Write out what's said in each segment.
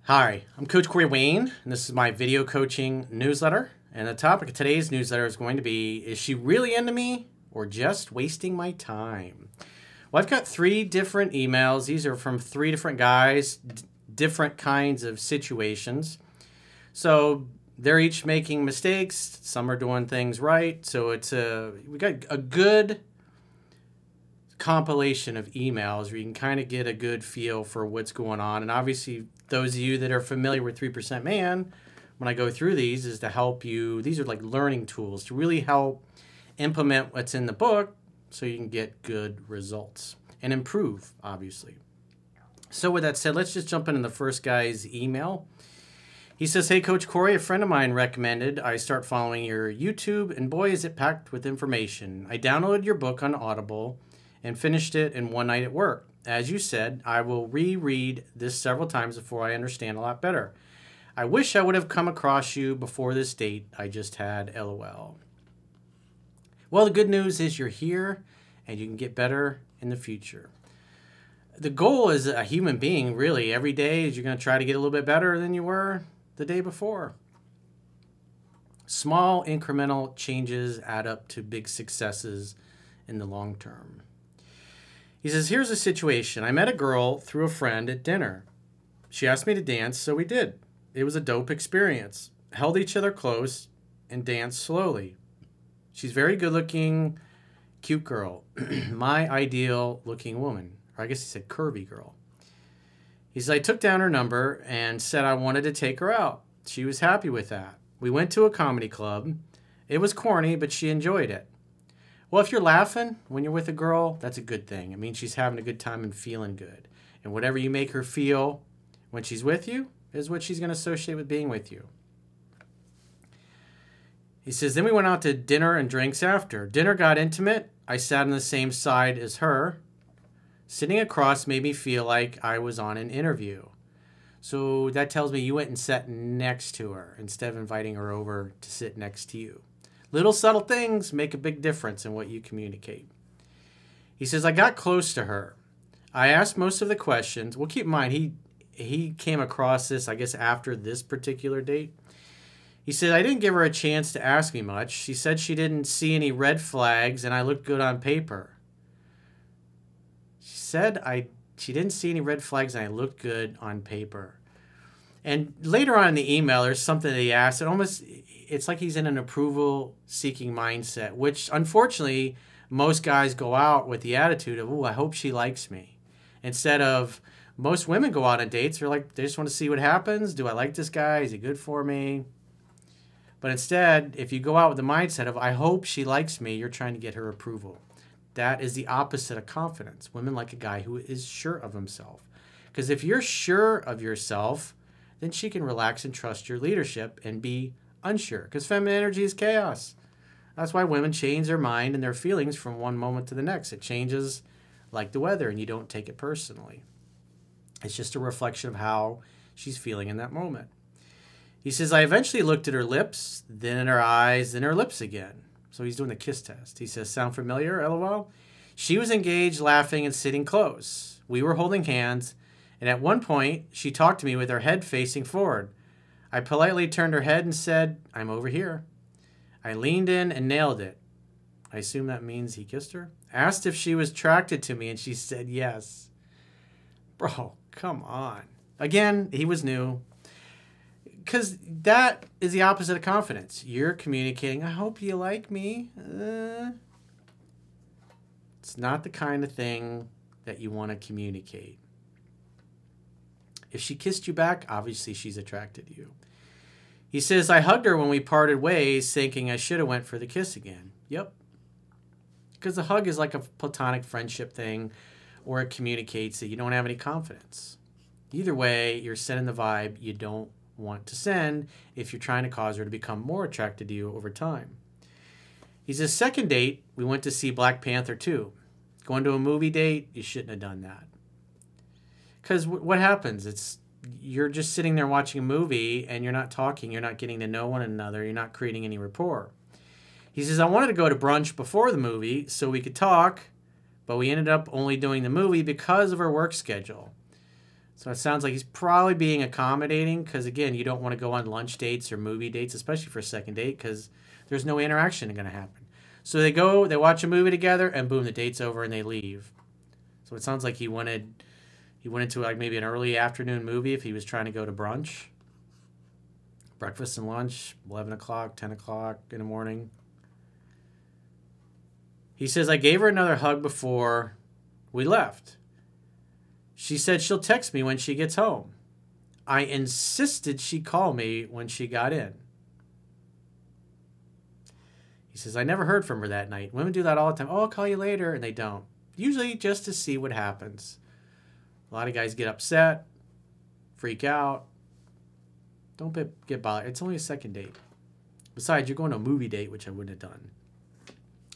Hi, I'm Coach Corey Wayne, and this is my video coaching newsletter. And the topic of today's newsletter is going to be, is she really into me or just wasting my time? Well, I've got 3 different emails. These are from 3 different guys, different kinds of situations. So they're each making mistakes. Some are doing things right. So we got a good compilation of emails where you can kind of get a good feel for what's going on. And obviously, those of you that are familiar with 3% Man, when I go through these, is to help you. These are like learning tools to really help implement what's in the book so you can get good results and improve, obviously. So with that said, let's just jump into the first guy's email. He says, "Hey, Coach Corey, a friend of mine recommended I start following your YouTube, and boy, is it packed with information. I downloaded your book on Audible and finished it in one night at work. As you said, I will reread this several times before I understand a lot better. I wish I would have come across you before this date I just had, LOL." Well, the good news is you're here and you can get better in the future. The goal as a human being, really, every day is you're going to try to get a little bit better than you were the day before. Small incremental changes add up to big successes in the long term. He says, "Here's a situation. I met a girl through a friend at dinner. She asked me to dance, so we did. It was a dope experience. Held each other close and danced slowly. She's very good looking, cute girl. My ideal looking woman." Or I guess he said curvy girl. He says, "I took down her number and said I wanted to take her out. She was happy with that. We went to a comedy club. It was corny, but she enjoyed it. Well, if you're laughing when you're with a girl, that's a good thing. It means she's having a good time and feeling good. And whatever you make her feel when she's with you is what she's going to associate with being with you." He says, "Then we went out to dinner and drinks after. Dinner got intimate. I sat on the same side as her. Sitting across made me feel like I was on an interview." So that tells me you went and sat next to her instead of inviting her over to sit next to you. Little subtle things make a big difference in what you communicate. He says, "I got close to her. I asked most of the questions." Well, keep in mind, he came across this, I guess, after this particular date. He said, "I didn't give her a chance to ask me much. She said she didn't see any red flags and I looked good on paper." She said she didn't see any red flags and I looked good on paper. And later on in the email, there's something that he asked. It's like he's in an approval-seeking mindset, which unfortunately most guys go out with the attitude of, "Oh, I hope she likes me." Instead of, most women go out on dates, they're like, they just want to see what happens. Do I like this guy? Is he good for me? But instead, if you go out with the mindset of, "I hope she likes me," you're trying to get her approval. That is the opposite of confidence. Women like a guy who is sure of himself. Because if you're sure of yourself, then she can relax and trust your leadership and be unsure. Because feminine energy is chaos. That's why women change their mind and their feelings from one moment to the next. It changes like the weather, and you don't take it personally. It's just a reflection of how she's feeling in that moment. He says, "I eventually looked at her lips, then at her eyes, then her lips again." So he's doing the kiss test. He says, "Sound familiar, LOL? She was engaged, laughing, and sitting close. We were holding hands, and at one point, she talked to me with her head facing forward. I politely turned her head and said, 'I'm over here.' I leaned in and nailed it." I assume that means he kissed her. "Asked if she was attracted to me, and she said yes." Bro, come on. Again, he was new. Because that is the opposite of confidence. You're communicating, "I hope you like me." It's not the kind of thing that you want to communicate. If she kissed you back, obviously she's attracted to you. He says, "I hugged her when we parted ways, thinking I should have went for the kiss again." Yep. Because the hug is like a platonic friendship thing, or it communicates that you don't have any confidence. Either way, you're sending the vibe you don't want to send if you're trying to cause her to become more attracted to you over time. He says, "Second date, we went to see Black Panther 2. Going to a movie date, you shouldn't have done that." Because what happens? You're just sitting there watching a movie and you're not talking. You're not getting to know one another. You're not creating any rapport. He says, "I wanted to go to brunch before the movie so we could talk, but we ended up only doing the movie because of her work schedule. So it sounds like he's probably being accommodating because, again, you don't want to go on lunch dates or movie dates, especially for a second date, because there's no interaction going to happen. So they go, they watch a movie together, and boom, the date's over and they leave. So it sounds like he went into like maybe an early afternoon movie if he was trying to go to brunch. Breakfast and lunch, 11 o'clock, 10 o'clock in the morning. He says, I gave her another hug before we left. She said she'll text me when she gets home. I insisted she call me when she got in. He says, I never heard from her that night. Women do that all the time. Oh, I'll call you later. And they don't. Usually just to see what happens. A lot of guys get upset, freak out. Don't get bothered. It's only a second date. Besides, you're going to a movie date, which I wouldn't have done.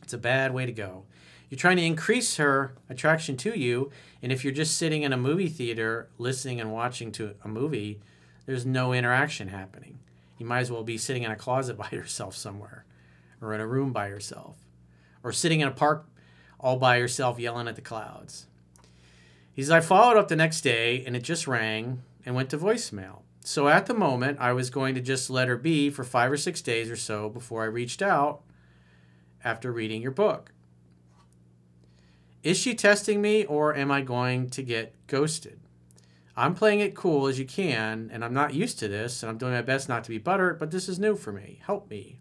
It's a bad way to go. You're trying to increase her attraction to you, and if you're just sitting in a movie theater listening and watching to a movie, there's no interaction happening. You might as well be sitting in a closet by yourself somewhere, or in a room by yourself, or sitting in a park all by yourself yelling at the clouds. He says, I followed up the next day, and it just rang and went to voicemail. So at the moment, I was going to just let her be for 5 or 6 days or so before I reached out after reading your book. Is she testing me, or am I going to get ghosted? I'm playing it cool as you can, and I'm not used to this, and I'm doing my best not to be butthurt, but this is new for me. Help me.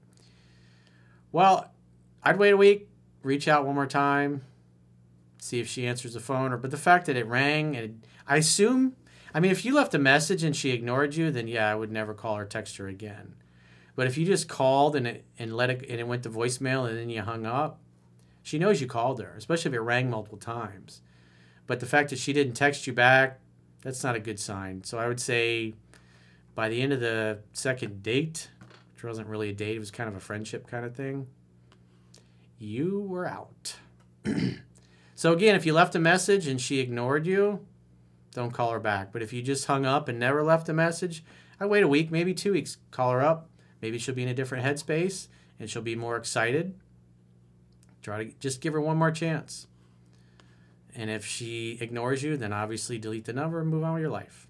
Well, I'd wait a week, reach out one more time, see if she answers the phone. But the fact that it rang, and if you left a message and she ignored you, then yeah, I would never call or text her again. But if you just called and it went to voicemail and then you hung up, she knows you called her, especially if it rang multiple times. But the fact that she didn't text you back, that's not a good sign. So I would say by the end of the second date, which wasn't really a date, it was kind of a friendship kind of thing, you were out. So again, if you left a message and she ignored you, don't call her back. But if you just hung up and never left a message, I'd wait a week, maybe 2 weeks, call her up. Maybe she'll be in a different headspace and she'll be more excited. Try to just give her one more chance. And if she ignores you, then obviously delete the number and move on with your life.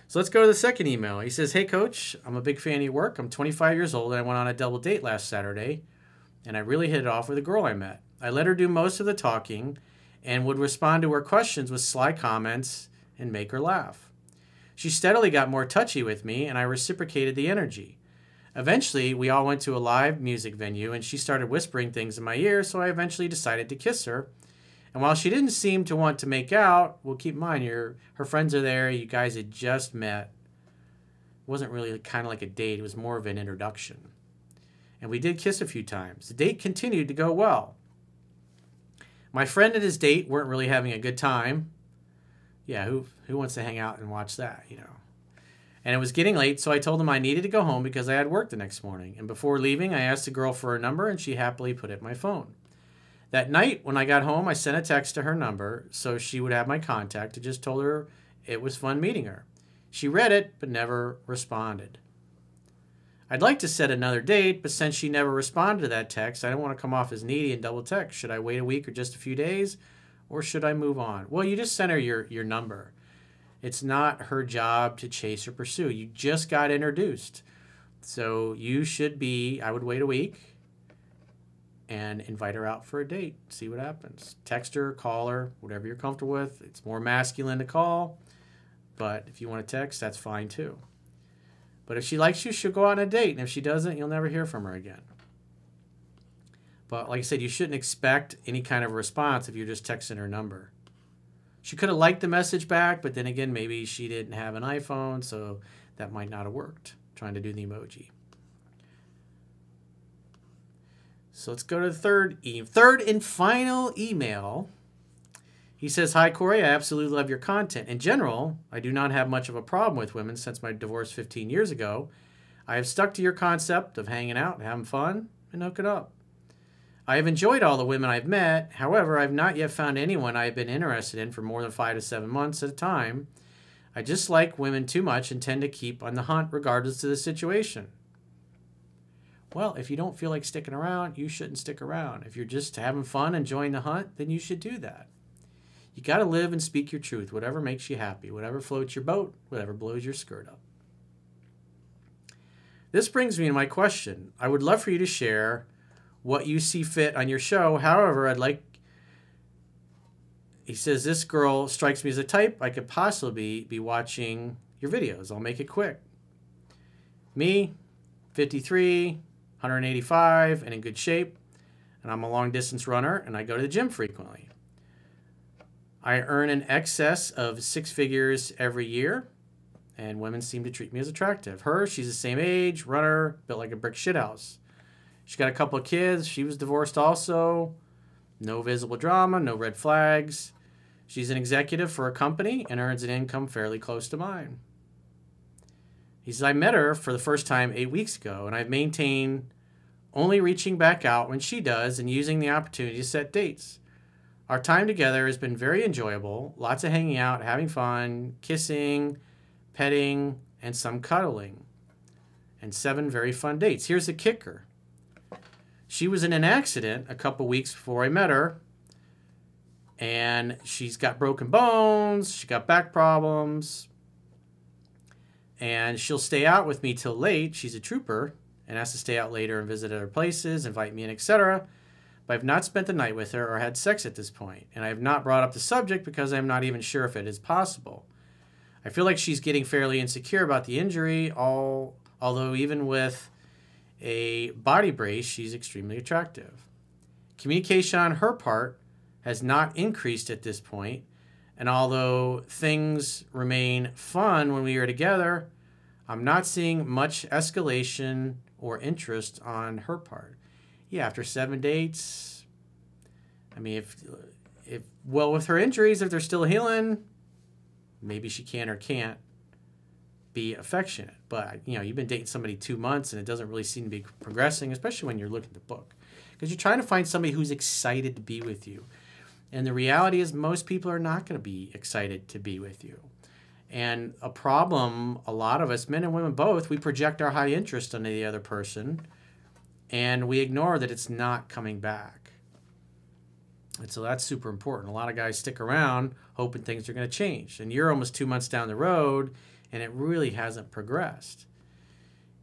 So let's go to the second email. He says, hey, Coach, I'm a big fan of your work. I'm 25 years old and I went on a double date last Saturday. And I really hit it off with a girl I met. I let her do most of the talking and would respond to her questions with sly comments and make her laugh. She steadily got more touchy with me and I reciprocated the energy. Eventually, we all went to a live music venue and she started whispering things in my ear, so I eventually decided to kiss her. And while she didn't seem to want to make out, well, keep in mind, her friends are there, you guys had just met. It wasn't really kind of like a date, it was more of an introduction. And we did kiss a few times. The date continued to go well. My friend and his date weren't really having a good time. Yeah, who wants to hang out and watch that, you know? And it was getting late, so I told him I needed to go home because I had work the next morning. And before leaving, I asked the girl for her number, and she happily put it in my phone. That night, when I got home, I sent a text to her number so she would have my contact. I just told her it was fun meeting her. She read it, but never responded. I'd like to set another date, but since she never responded to that text, I don't want to come off as needy and double text. Should I wait a week or just a few days, or should I move on? Well, you just sent her your number. It's not her job to chase or pursue. You just got introduced. So I would wait a week and invite her out for a date. See what happens. Text her, call her, whatever you're comfortable with. It's more masculine to call, but if you want to text, that's fine too. But if she likes you, she'll go on a date. And if she doesn't, you'll never hear from her again. But like I said, you shouldn't expect any kind of response if you're just texting her number. She could have liked the message back, but then again, maybe she didn't have an iPhone, so that might not have worked, trying to do the emoji. So let's go to the third and final email. He says, hi, Corey, I absolutely love your content. In general, I do not have much of a problem with women since my divorce 15 years ago. I have stuck to your concept of hanging out and having fun and hooking up. I have enjoyed all the women I've met. However, I have not yet found anyone I have been interested in for more than 5 to 7 months at a time. I just like women too much and tend to keep on the hunt regardless of the situation. Well, if you don't feel like sticking around, you shouldn't stick around. If you're just having fun, enjoying the hunt, then you should do that. You got to live and speak your truth, whatever makes you happy, whatever floats your boat, whatever blows your skirt up. This brings me to my question. I would love for you to share what you see fit on your show. However, he says, this girl strikes me as a type I could possibly be watching your videos. I'll make it quick. Me, 53, 185, and in good shape. And I'm a long distance runner, and I go to the gym frequently. I earn in excess of 6 figures every year, and women seem to treat me as attractive. She's the same age, runner, built like a brick shithouse. She's got a couple of kids. She was divorced also. No visible drama, no red flags. She's an executive for a company and earns an income fairly close to mine. He says, I met her for the first time 8 weeks ago, and I've maintained only reaching back out when she does and using the opportunity to set dates. Our time together has been very enjoyable, lots of hanging out, having fun, kissing, petting, and some cuddling, and 7 very fun dates. Here's the kicker. She was in an accident a couple weeks before I met her, and she's got broken bones, she got back problems, and she'll stay out with me till late. She's a trooper and has to stay out later and visit other places, invite me in, etc. But I've not spent the night with her or had sex at this point, and I have not brought up the subject because I'm not even sure if it is possible. I feel like she's getting fairly insecure about the injury, although even with a body brace, she's extremely attractive. Communication on her part has not increased at this point, and although things remain fun when we are together, I'm not seeing much escalation or interest on her part. Yeah, after 7 dates, I mean, with her injuries, if they're still healing, maybe she can or can't be affectionate. But, you've been dating somebody 2 months and it doesn't really seem to be progressing, especially when you're looking at the book. Because you're trying to find somebody who's excited to be with you. And the reality is most people are not going to be excited to be with you. And a problem, a lot of us, men and women both, we project our high interest on the other person and we ignore that it's not coming back. And so that's super important. A lot of guys stick around hoping things are going to change. And you're almost 2 months down the road and it really hasn't progressed.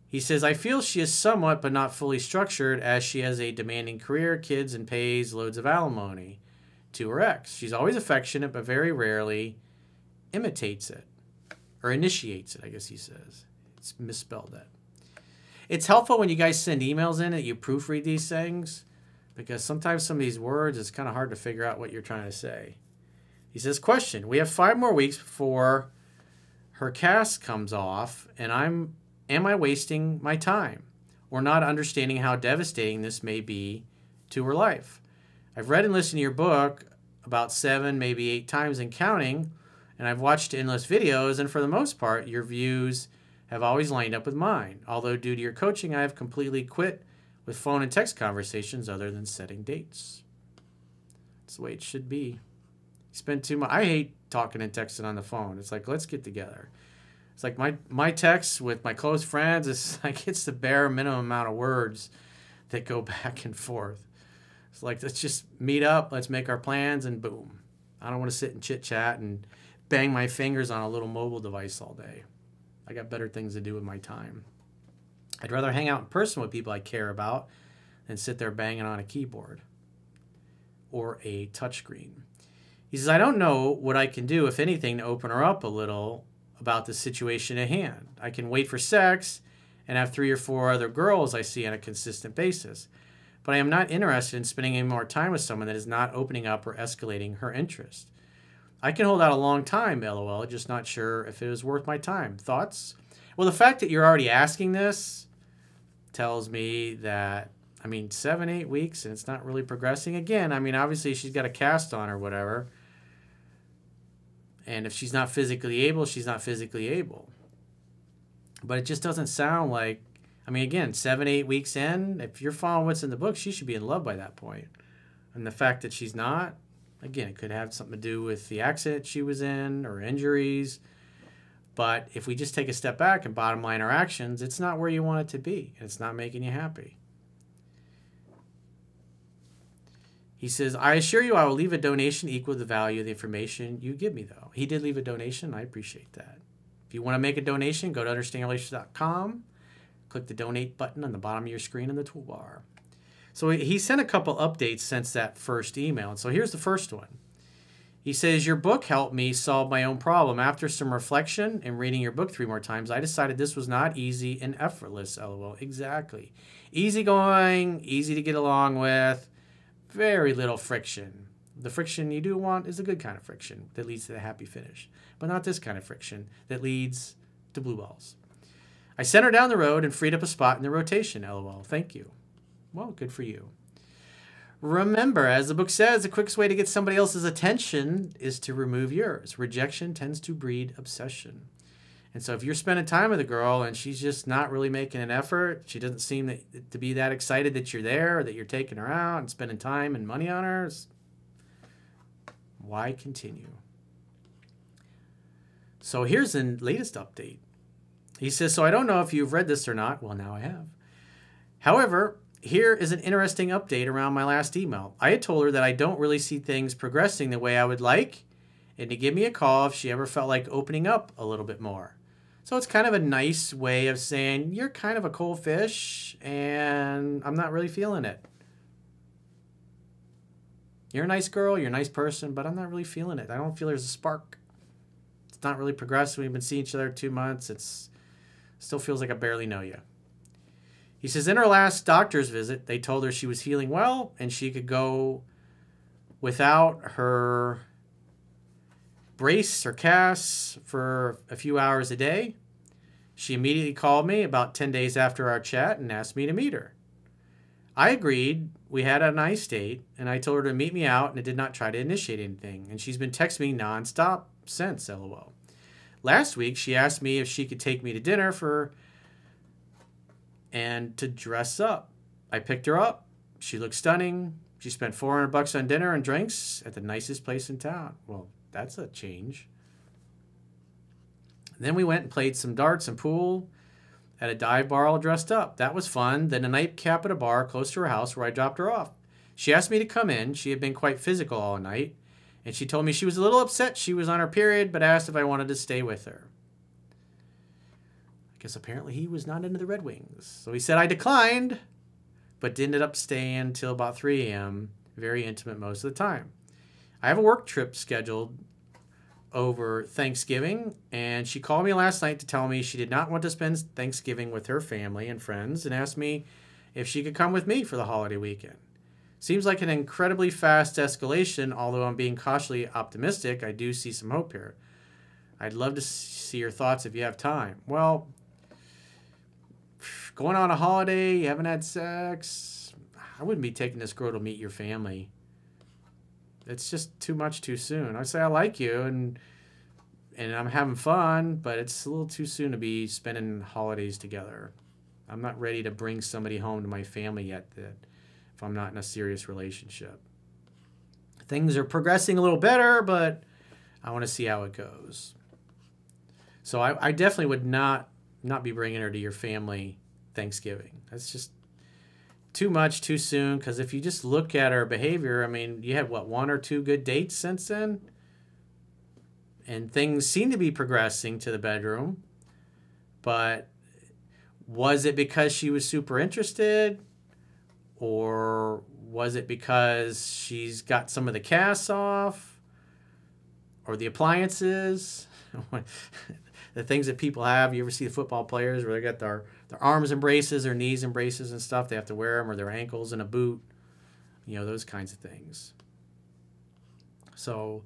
He says, I feel she is somewhat but not fully structured as she has a demanding career, kids, and pays loads of alimony to her ex. She's always affectionate but very rarely imitates it. Or initiates it, I guess he says. It's misspelled that. It's helpful when you guys send emails in that you proofread these things, because sometimes some of these words, it's kind of hard to figure out what you're trying to say. He says, question, we have 5 more weeks before her cast comes off, and am I wasting my time or not understanding how devastating this may be to her life? I've read and listened to your book about 7, maybe 8 times and counting, and I've watched endless videos, and for the most part, your views have always lined up with mine. Although due to your coaching, I have completely quit with phone and text conversations other than setting dates. That's the way it should be. Spend too much. I hate talking and texting on the phone. It's like, let's get together. It's like my texts with my close friends, it's like it's the bare minimum amount of words that go back and forth. It's like, let's just meet up, let's make our plans, and boom. I don't want to sit and chit-chat and bang my fingers on a little mobile device all day. I got better things to do with my time. I'd rather hang out in person with people I care about than sit there banging on a keyboard or a touchscreen. He says, I don't know what I can do, if anything, to open her up a little about the situation at hand. I can wait for sex and have 3 or 4 other girls I see on a consistent basis. But I am not interested in spending any more time with someone that is not opening up or escalating her interest. I can hold out a long time, LOL, just not sure if it is worth my time. Thoughts? Well, the fact that you're already asking this tells me that, 7, 8 weeks and it's not really progressing. Again, obviously she's got a cast on or whatever. And if she's not physically able, she's not physically able. But it just doesn't sound like, again, 7, 8 weeks in, if you're following what's in the book, she should be in love by that point. And the fact that she's not, again, it could have something to do with the accident she was in or injuries. But if we just take a step back and bottom line our actions, it's not where you want it to be. And it's not making you happy. He says, I assure you I will leave a donation equal to the value of the information you give me, though. He did leave a donation. I appreciate that. If you want to make a donation, go to understandrelations.com. Click the donate button on the bottom of your screen in the toolbar. So he sent a couple updates since that first email. And so here's the first one. He says, your book helped me solve my own problem. After some reflection and reading your book 3 more times, I decided this was not easy and effortless, LOL. Exactly. Easygoing, easy to get along with, very little friction. The friction you do want is a good kind of friction that leads to the happy finish, but not this kind of friction that leads to blue balls. I sent her down the road and freed up a spot in the rotation, LOL. Thank you. Well, good for you. Remember, as the book says, the quickest way to get somebody else's attention is to remove yours. Rejection tends to breed obsession. And so if you're spending time with a girl and she's just not really making an effort, she doesn't seem to be that excited that you're there, or that you're taking her out and spending time and money on her, why continue? So here's the latest update. He says, so I don't know if you've read this or not. Well, now I have. However, here is an interesting update around my last email. I had told her that I don't really see things progressing the way I would like, and to give me a call if she ever felt like opening up a little bit more. So it's kind of a nice way of saying, you're kind of a cold fish, and I'm not really feeling it. You're a nice girl, you're a nice person, but I'm not really feeling it. I don't feel there's a spark. It's not really progressing. We've been seeing each other 2 months. It still feels like I barely know you. He says, in her last doctor's visit, they told her she was healing well and she could go without her brace or cast for a few hours a day. She immediately called me about 10 days after our chat and asked me to meet her. I agreed. We had a nice date, and I told her to meet me out, and I did not try to initiate anything. And she's been texting me nonstop since, LOL. Last week, she asked me if she could take me to dinner and to dress up. I picked her up. She looked stunning. She spent $400 on dinner and drinks at the nicest place in town. Well, that's a change. Then we went and played some darts and pool at a dive bar all dressed up. That was fun. Then a nightcap at a bar close to her house where I dropped her off. She asked me to come in. She had been quite physical all night, and she told me she was a little upset she was on her period, but asked if I wanted to stay with her. I guess apparently he was not into the Red Wings. So he said I declined, but ended up staying until about 3 a.m., very intimate most of the time. I have a work trip scheduled over Thanksgiving, and she called me last night to tell me she did not want to spend Thanksgiving with her family and friends and asked me if she could come with me for the holiday weekend. Seems like an incredibly fast escalation, although I'm being cautiously optimistic. I do see some hope here. I'd love to see your thoughts if you have time. Well, going on a holiday, you haven't had sex, I wouldn't be taking this girl to meet your family. It's just too much too soon. I say I like you and I'm having fun, but it's a little too soon to be spending holidays together. I'm not ready to bring somebody home to my family yet if I'm not in a serious relationship. Things are progressing a little better, but I want to see how it goes. So I definitely would not be bringing her to your family Thanksgiving. That's just too much too soon, because if you just look at her behavior, I mean, you had, 1 or 2 good dates since then? And things seem to be progressing to the bedroom. But was it because she was super interested? Or was it because she's got some of the casts off? Or the appliances? The things that people have. You ever see the football players where they got their arms in braces, their knees in braces and stuff? They have to wear them, or their ankles in a boot. You know, those kinds of things. So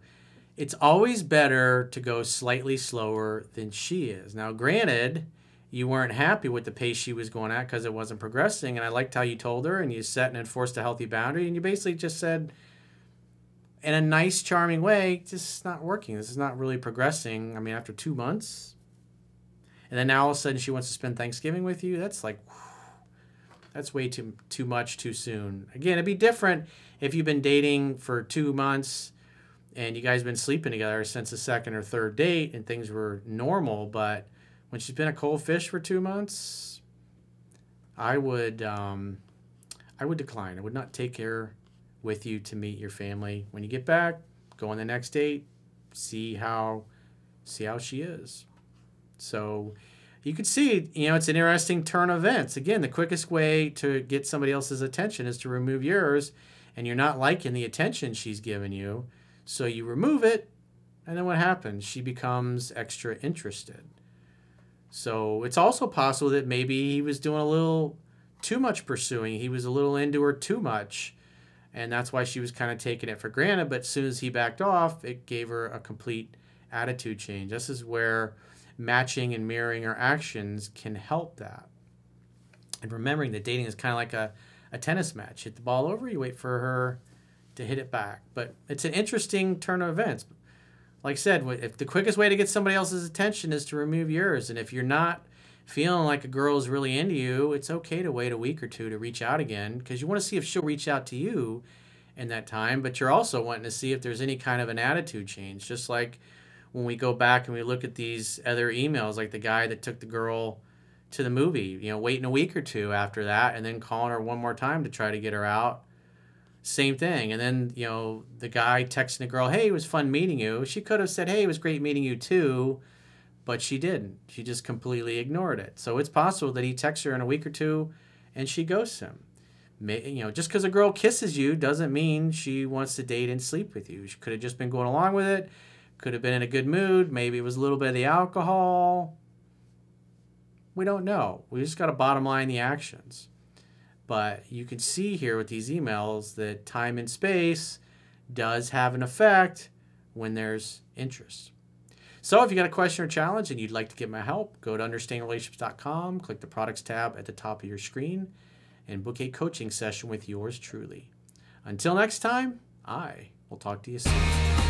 it's always better to go slightly slower than she is. Now, granted, you weren't happy with the pace she was going at because it wasn't progressing, and I liked how you told her, and you set and enforced a healthy boundary, and you basically just said, in a nice, charming way, this is not working. This is not really progressing. I mean, after 2 months, and then now all of a sudden she wants to spend Thanksgiving with you. That's like, that's way too much too soon. Again, it'd be different if you've been dating for 2 months and you guys have been sleeping together since the second or third date and things were normal. But when she's been a cold fish for 2 months, I would decline. I would not take her with you to meet your family. When you get back, go on the next date, see how she is. So you can see, it's an interesting turn of events. Again, the quickest way to get somebody else's attention is to remove yours, and you're not liking the attention she's giving you. So you remove it, and then what happens? She becomes extra interested. So it's also possible that maybe he was doing a little too much pursuing. He was a little into her too much, and that's why she was kind of taking it for granted. But as soon as he backed off, it gave her a complete attitude change. This is where matching and mirroring our actions can help that. And remembering that dating is kind of like a tennis match. Hit the ball over, you wait for her to hit it back. But it's an interesting turn of events. Like I said, if the quickest way to get somebody else's attention is to remove yours, and if you're not feeling like a girl is really into you, it's okay to wait a week or two to reach out again, because you want to see if she'll reach out to you in that time, but you're also wanting to see if there's any kind of an attitude change. Just like when we go back and we look at these other emails, like the guy that took the girl to the movie, waiting a week or two after that and then calling her one more time to try to get her out. Same thing. And then, the guy texting the girl, hey, it was fun meeting you. She could have said, hey, it was great meeting you too, but she didn't. She just completely ignored it. So it's possible that he texts her in a week or two and she ghosts him. Just because a girl kisses you doesn't mean she wants to date and sleep with you. She could have just been going along with it. Could have been in a good mood. Maybe it was a little bit of the alcohol. We don't know. We just got to bottom line the actions. But you can see here with these emails that time and space does have an effect when there's interest. So if you got a question or challenge and you'd like to get my help, go to understandingrelationships.com, click the products tab at the top of your screen, and book a coaching session with yours truly. Until next time, I will talk to you soon.